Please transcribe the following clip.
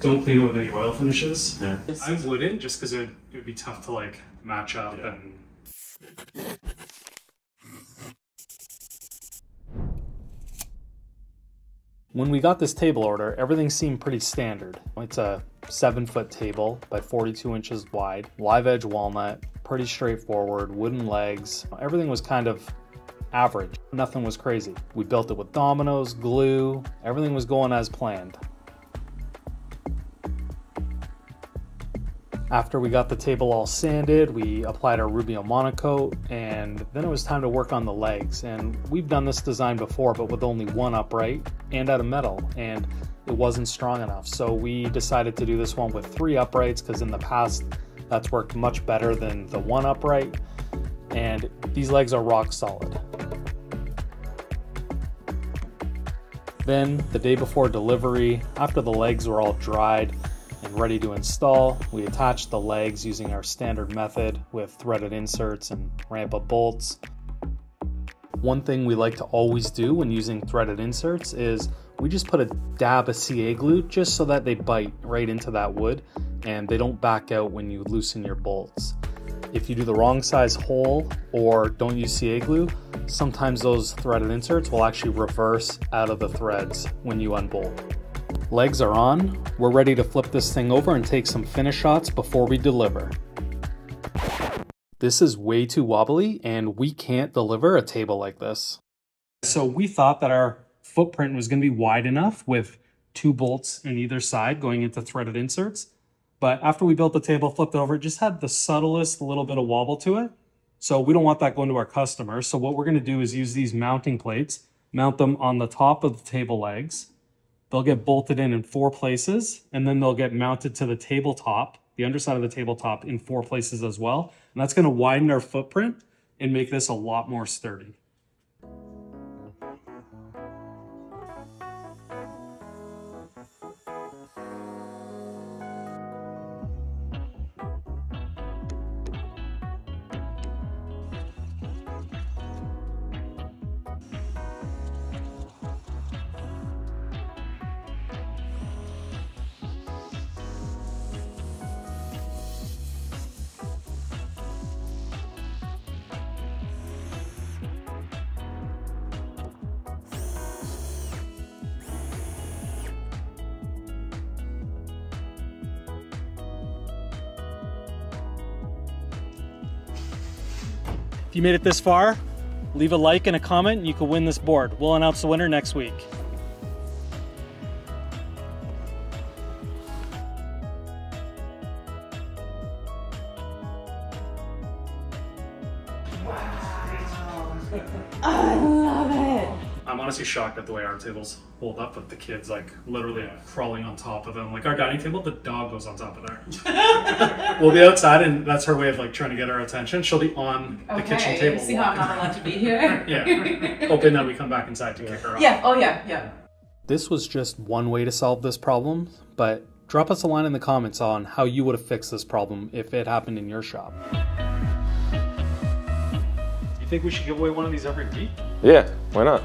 Don't clean it with any oil finishes. Yeah. I wouldn't, just because it would be tough to like match up and. When we got this table order, everything seemed pretty standard. It's a 7-foot table by 42 inches wide, live edge walnut, pretty straightforward, wooden legs. Everything was kind of average. Nothing was crazy. We built it with dominoes, glue, everything was going as planned. After we got the table all sanded, we applied our Rubio monocoat, and then it was time to work on the legs. And we've done this design before, but with only one upright and out of metal, and it wasn't strong enough. So we decided to do this one with 3 uprights, because in the past, that's worked much better than the 1 upright. And these legs are rock solid. Then, the day before delivery, after the legs were all dried and ready to install, we attached the legs using our standard method with threaded inserts and ramp-up bolts. One thing we like to always do when using threaded inserts is we just put a dab of CA glue just so that they bite right into that wood and they don't back out when you loosen your bolts. If you do the wrong size hole or don't use CA glue, sometimes those threaded inserts will actually reverse out of the threads when you unbolt. Legs are on. We're ready to flip this thing over and take some finish shots before we deliver. This is way too wobbly and we can't deliver a table like this. So we thought that our footprint was going to be wide enough with 2 bolts in either side going into threaded inserts. But after we built the table, flipped it over, it just had the subtlest little bit of wobble to it. So we don't want that going to our customers. So what we're going to do is use these mounting plates, mount them on the top of the table legs. They'll get bolted in 4 places, and then they'll get mounted to the tabletop, the underside of the tabletop, in 4 places as well. And that's going to widen our footprint and make this a lot more sturdy. If you made it this far, leave a like and a comment and you can win this board. We'll announce the winner next week. I love it. I'm honestly shocked at the way our tables hold up with the kids like literally crawling on top of them. Like our dining table, the dog goes on top of there. We'll be outside and that's her way of like trying to get our attention. She'll be on the kitchen table. See how I'm not allowed to be here? Yeah. Hoping that we come back inside to kick her off. Yeah, oh yeah, yeah. This was just one way to solve this problem, but drop us a line in the comments on how you would have fixed this problem if it happened in your shop. You think we should give away one of these every week? Yeah, why not?